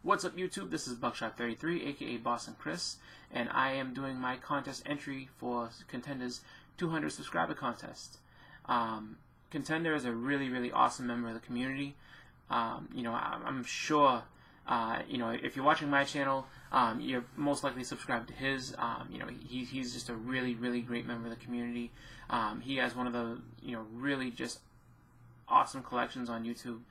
What's up, YouTube? This is Buckshot33, aka Boston Chris, and I am doing my contest entry for Contender's 200 subscriber contest. Contender is a really awesome member of the community. I'm sure, if you're watching my channel, you're most likely subscribed to his. He's just a really great member of the community. He has one of the, really just awesome collections on YouTube.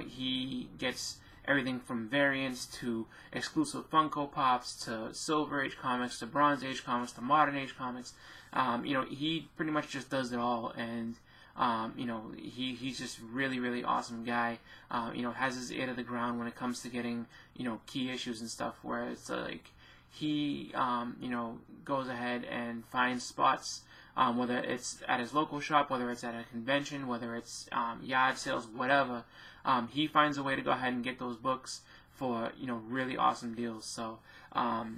He gets everything from variants to exclusive Funko Pops to Silver Age comics to Bronze Age comics to Modern Age comics. He pretty much just does it all, and he's just really awesome guy. Has his ear to the ground when it comes to getting key issues and stuff. Where it's like he goes ahead and finds spots. Whether it's at his local shop, whether it's at a convention, whether it's yard sales, whatever, he finds a way to go ahead and get those books for really awesome deals. So, like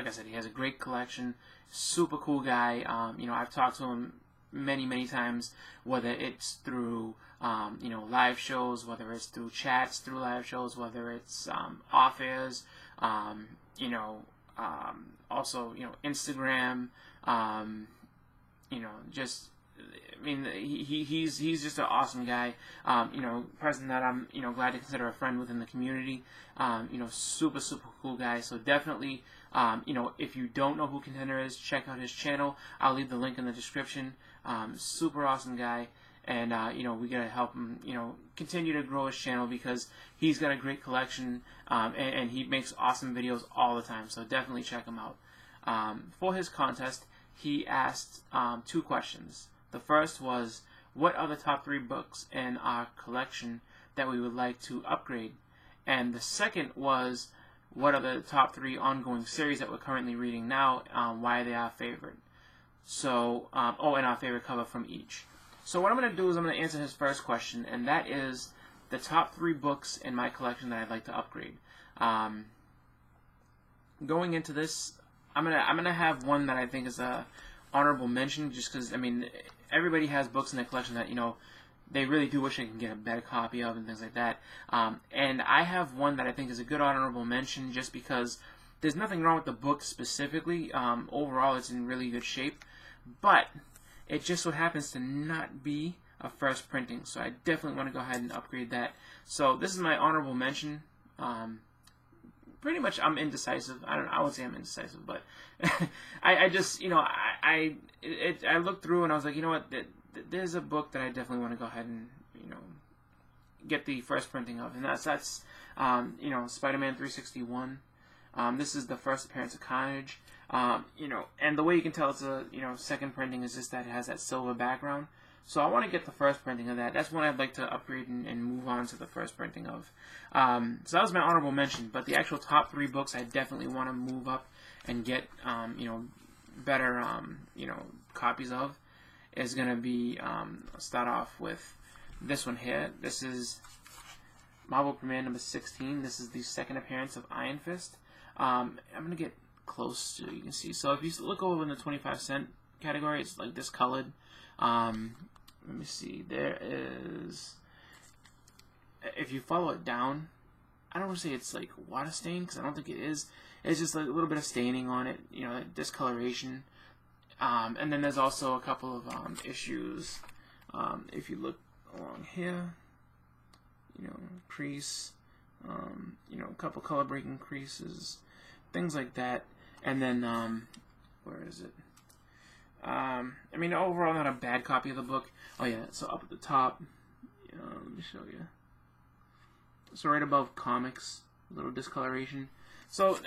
I said, he has a great collection, super cool guy. I've talked to him many times, whether it's through live shows, whether it's through chats through live shows, whether it's off airs, also Instagram. He's just an awesome guy. Person that I'm, glad to consider a friend within the community. Super cool guy. So definitely, if you don't know who Contender is, check out his channel. I'll leave the link in the description. Super awesome guy. And, we gotta help him, continue to grow his channel because he's got a great collection, and he makes awesome videos all the time. So definitely check him out. For his contest, he asked 2 questions. The first was, what are the top 3 books in our collection that we would like to upgrade? And the second was, what are the top 3 ongoing series that we're currently reading now, why they are our favorite? So, and our favorite cover from each. So what I'm going to do is I'm going to answer his first question, and that is the top 3 books in my collection that I'd like to upgrade. Going into this, I'm gonna have one that I think is a honorable mention, just because everybody has books in their collection that they really do wish they can get a better copy of and things like that. And I have one that I think is a good honorable mention, just because there's nothing wrong with the book specifically. Overall, it's in really good shape, but it just so happens to not be a first printing. So I definitely want to go ahead and upgrade that. So this is my honorable mention. Pretty much, I'm indecisive. I won't say I'm indecisive, but I just, I looked through and I was like, you know what, there's a book that I definitely want to go ahead and, get the first printing of, and that's Spider-Man 361. This is the first appearance of Carnage. And the way you can tell it's a, second printing is just that it has that silver background. So I want to get the first printing of that. That's one I'd like to upgrade and move on to the first printing of. So that was my honorable mention. But the actual top 3 books I definitely want to move up and get, better, copies of is going to be, start off with this one here. This is Marvel Premiere number 16. This is the second appearance of Iron Fist. I'm going to get close so you can see. So if you look over in the 25-cent category, it's like discolored. Let me see, there is, if you follow it down, I don't want to say it's like water stain, because I don't think it is. It's just like a little bit of staining on it, discoloration. And then there's also a couple of issues. If you look along here, crease, a couple color breaking creases, things like that. And then, where is it? Overall, not a bad copy of the book. Oh yeah, so up at the top, let me show you. So right above comics, a little discoloration. So,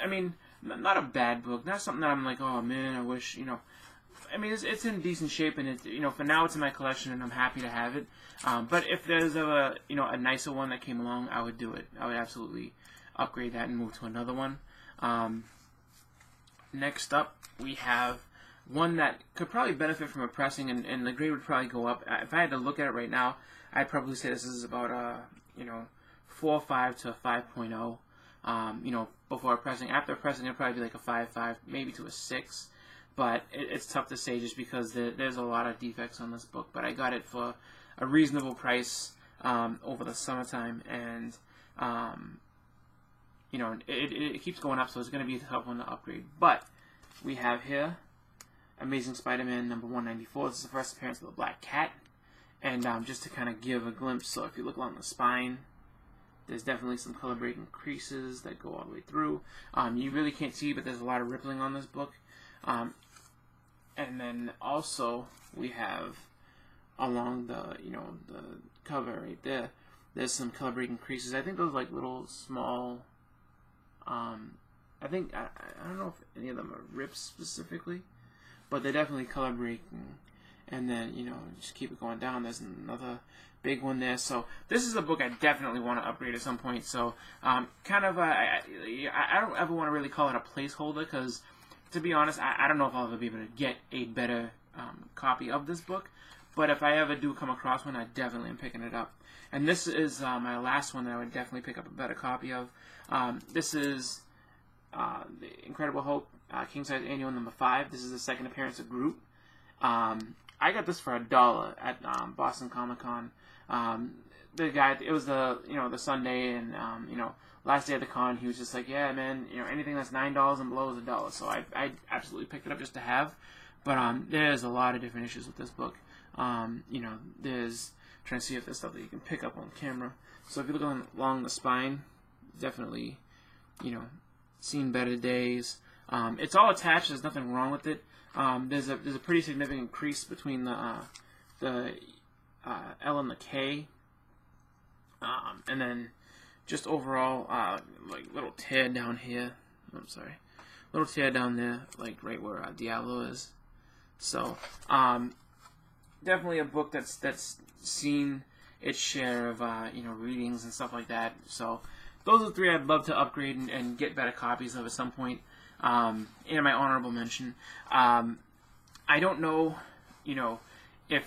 not a bad book. Not something that I'm like, oh man, I wish, it's in decent shape, and for now it's in my collection, and I'm happy to have it. But if there's a nicer one that came along, I would do it. I would absolutely upgrade that and move to another one. Next up, we have one that could probably benefit from a pressing, and the grade would probably go up. If I had to look at it right now, I'd probably say this is about a 4.5 to a 5.0. Before pressing. After pressing, it'd probably be like a 5.5, maybe to a 6. But it's tough to say just because there's a lot of defects on this book. But I got it for a reasonable price over the summertime, and you know, it keeps going up, so it's going to be a tough one to upgrade. But we have here Amazing Spider-Man number 194. This is the first appearance of the Black Cat. And just to kind of give a glimpse, so if you look along the spine, there's definitely some color breaking creases that go all the way through. You really can't see, but there's a lot of rippling on this book. And then also we have along the, you know, the cover right there, there's some color breaking creases. I think those like little small, I don't know if any of them are rips specifically, but they're definitely color breaking. And then, you know, just keep it going down. There's another big one there. So this is a book I definitely want to upgrade at some point. So kind of, I don't ever want to really call it a placeholder, because to be honest, I don't know if I'll ever be able to get a better copy of this book. But if I ever do come across one, I definitely am picking it up. And this is my last one that I would definitely pick up a better copy of. This is The Incredible Hulk King Size Annual number 5. This is the second appearance of Groot. I got this for $1 at Boston Comic Con. The guy, it was the Sunday, and last day of the con, he was just like, yeah, man, anything that's $9 and below is $1. So I absolutely picked it up just to have. But there's a lot of different issues with this book. There's trying to see if there's stuff that you can pick up on camera. So if you look along the spine, definitely, seen better days. It's all attached. There's nothing wrong with it. There's a pretty significant crease between the L and the K, and then just overall like little tear down here. I'm sorry, little tear down there, like right where Diablo is. So definitely a book that's seen its share of readings and stuff like that. So those are the 3 I'd love to upgrade and get better copies of at some point. In my honorable mention, I don't know, if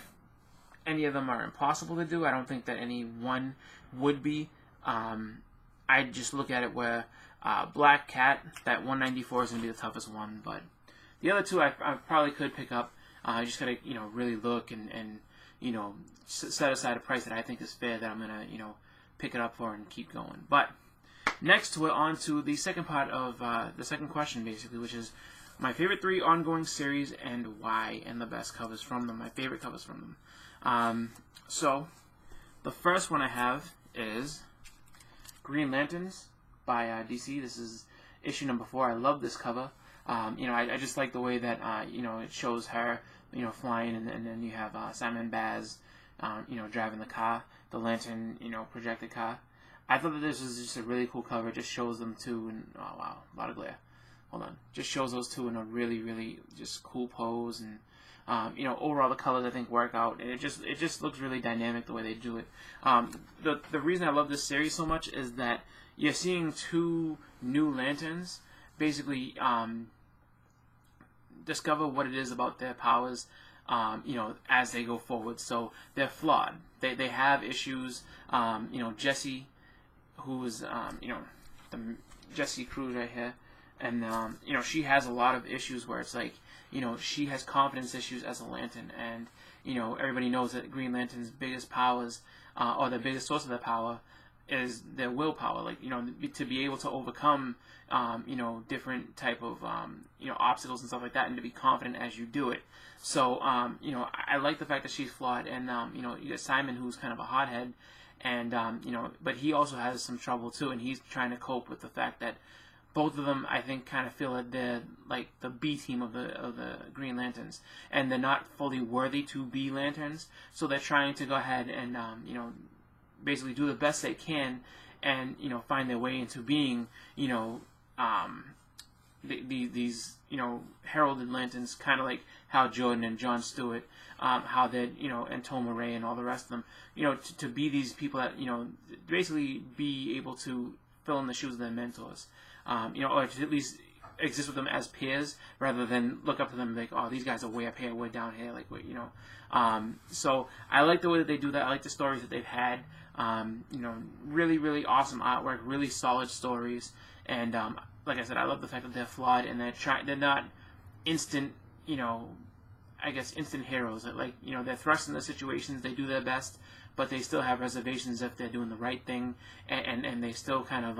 any of them are impossible to do. I don't think that any one would be. I just look at it where Black Cat, that 194 is going to be the toughest one, but the other 2 I probably could pick up. I just gotta really look and set aside a price that I think is fair, that I'm gonna pick it up for and keep going. But next, we're on to the second part of the second question, basically, which is my favorite 3 ongoing series and why, and the best covers from them, my favorite covers from them. So, the first one I have is Green Lanterns by DC. This is issue number 4. I love this cover. I just like the way that it shows her, flying, and then you have Simon Baz, driving the car, the lantern, projected car. I thought that this was just a really cool cover. It just shows them two, and oh wow, a lot of glare. Hold on, just shows those two in a really, really just cool pose, and overall the colors I think work out, and it just looks really dynamic the way they do it. The reason I love this series so much is that you're seeing 2 new lanterns basically discover what it is about their powers, as they go forward. So they're flawed. They have issues. Jesse, who's the Jesse Cruz right here, and she has a lot of issues where it's like she has confidence issues as a lantern, and everybody knows that Green Lantern's biggest powers, or the biggest source of their power, is their willpower. Like to be able to overcome different type of obstacles and stuff like that, and to be confident as you do it. So I like the fact that she's flawed, and you got Simon, who's kind of a hothead, and but he also has some trouble too, and he's trying to cope with the fact that both of them, I think, kind of feel that they're like the B team of the Green Lanterns, and they're not fully worthy to be lanterns. So they're trying to go ahead and basically do the best they can, and find their way into being these heralded lanterns, kind of like Hal Jordan and John Stewart, how they and Tom Murray and all the rest of them, to be these people that basically be able to fill in the shoes of their mentors, or to at least exist with them as peers, rather than look up to them like, oh, these guys are way up here, way down here, like so I like the way that they do that. I like the stories that they've had. Really, really awesome artwork, really solid stories, and like I said, I love the fact that they're flawed, and they're not instant, instant heroes. That they're thrust into situations, they do their best, but they still have reservations if they're doing the right thing, and they still kind of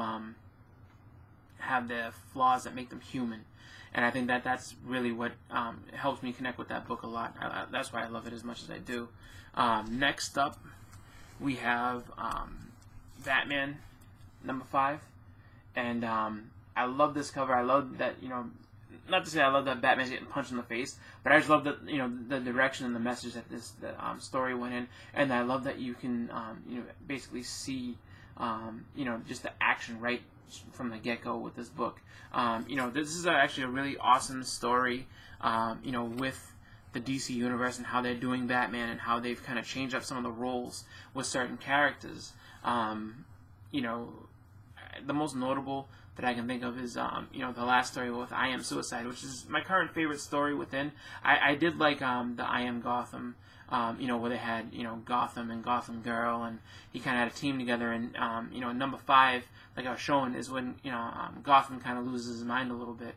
have the flaws that make them human. And I think that that's really what helps me connect with that book a lot. That's why I love it as much as I do. Next up, we have Batman #5, and I love this cover. I love that, not to say I love that Batman's getting punched in the face, but I just love that, the direction and the message that this story went in, and I love that you can basically see just the action right from the get-go with this book. This is actually a really awesome story, with the DC universe and how they're doing Batman and how they've kind of changed up some of the roles with certain characters. The most notable that I can think of is, the last story with I Am Suicide, which is my current favorite story within. I did like the I Am Gotham, where they had, Gotham and Gotham Girl, and he kind of had a team together, and, #5, like I was showing, is when, Gotham kind of loses his mind a little bit.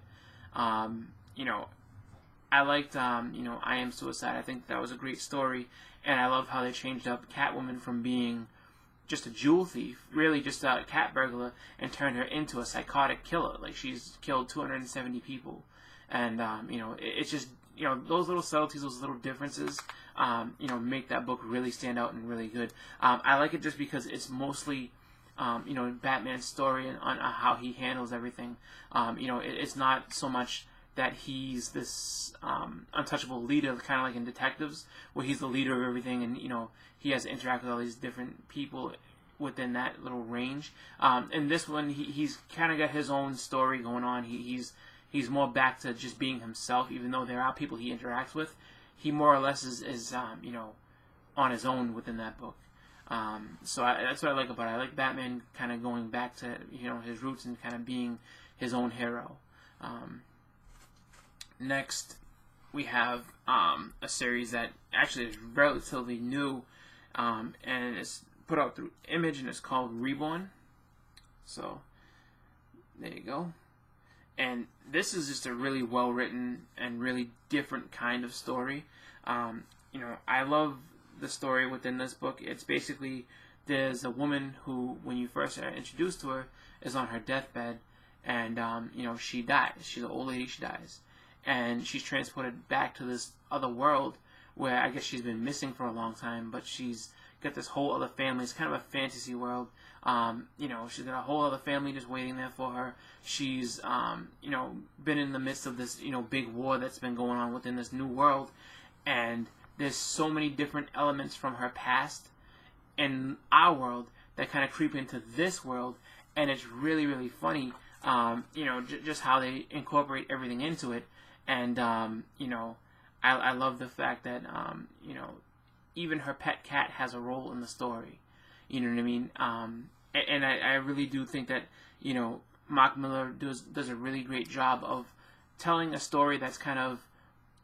I liked, I Am Suicide. I think that was a great story, and I love how they changed up Catwoman from being just a jewel thief, really just a cat burglar, and turned her into a psychotic killer. Like, she's killed 270 people, and, it's just, those little subtleties, those little differences, make that book really stand out and really good. I like it just because it's mostly, Batman's story and on how he handles everything. It's not so much that he's this untouchable leader, kind of like in Detectives, where he's the leader of everything, and he has to interact with all these different people within that little range. In this one, he's kind of got his own story going on. He's more back to just being himself, even though there are people he interacts with. He more or less is on his own within that book. So that's what I like about it. I like Batman kind of going back to his roots and kind of being his own hero. Next, we have a series that actually is relatively new, and it's put out through Image, and it's called Reborn. So, there you go. And this is just a really well-written and really different kind of story. I love the story within this book. It's basically, there's a woman who, when you first are introduced to her, is on her deathbed, and, she dies. She's an old lady, she dies. And she's transported back to this other world where I guess she's been missing for a long time, but she's got this whole other family. It's kind of a fantasy world. She's got a whole other family just waiting there for her. She's, been in the midst of this, big war that's been going on within this new world. And there's so many different elements from her past in our world that kind of creep into this world. And it's really, really funny, just how they incorporate everything into it. And, I love the fact that, even her pet cat has a role in the story. You know what I mean? And I really do think that, Mark Miller does a really great job of telling a story that's kind of,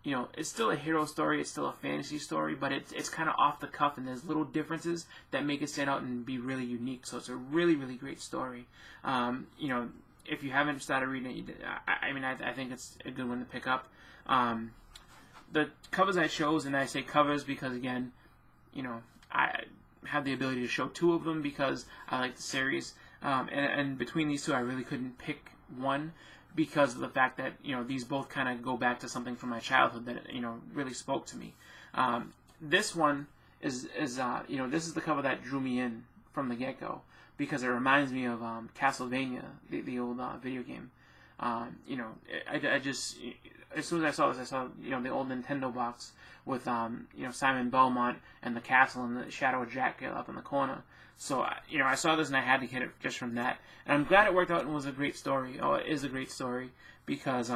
it's still a hero story, it's still a fantasy story, but it's kind of off the cuff, and there's little differences that make it stand out and be really unique. So it's a really, really great story. If you haven't started reading it, I think it's a good one to pick up. The covers I chose, and I say covers because, again, I have the ability to show two of them because I like the series. And between these two, I really couldn't pick one because of the fact that, these both kind of go back to something from my childhood that, really spoke to me. This one is this is the cover that drew me in from the get-go, because it reminds me of Castlevania, the old video game. I just, as soon as I saw this, I saw, the old Nintendo box with, Simon Belmont and the castle and the Shadow of Dracula up in the corner. So, I saw this and I had to get it just from that. And I'm glad it worked out and was a great story. Oh, it is a great story because, it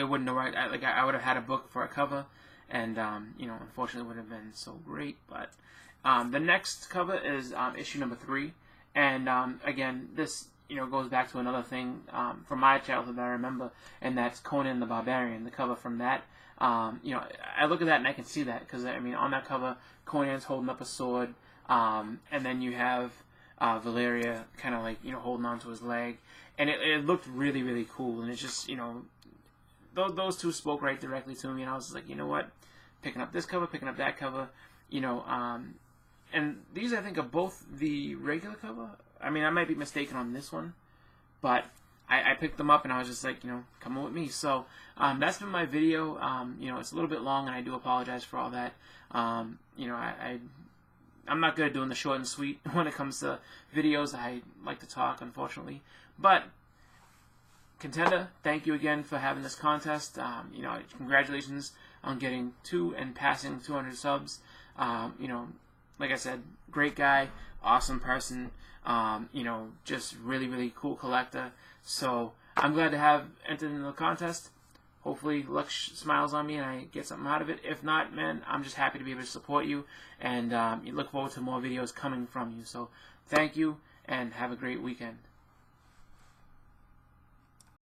wouldn't have worked. I would have had a book for a cover, and, unfortunately it would have been so great. But, the next cover is, issue #3. And, again, this, goes back to another thing, from my childhood that I remember, and that's Conan the Barbarian, the cover from that. I look at that and I can see that, because, on that cover, Conan's holding up a sword, and then you have, Valeria kind of like, holding onto his leg, and it looked really, really cool, and it's just, those two spoke right directly to me, and I was like, you know what, picking up this cover, picking up that cover, you know, and these I think are both the regular cover. I mean, I might be mistaken on this one, but I picked them up and I was just like, you know, come on with me. So that's been my video. You know, it's a little bit long and I do apologize for all that. You know, I'm not good at doing the short and sweet when it comes to videos. I like to talk, unfortunately. But Contender, thank you again for having this contest. You know, congratulations on getting and passing 200 subs. You know, like I said, great guy, awesome person. You know, just really, really cool collector. So I'm glad to have entered into the contest. Hopefully luck smiles on me and I get something out of it. If not, man, I'm just happy to be able to support you, and you look forward to more videos coming from you. So thank you and have a great weekend.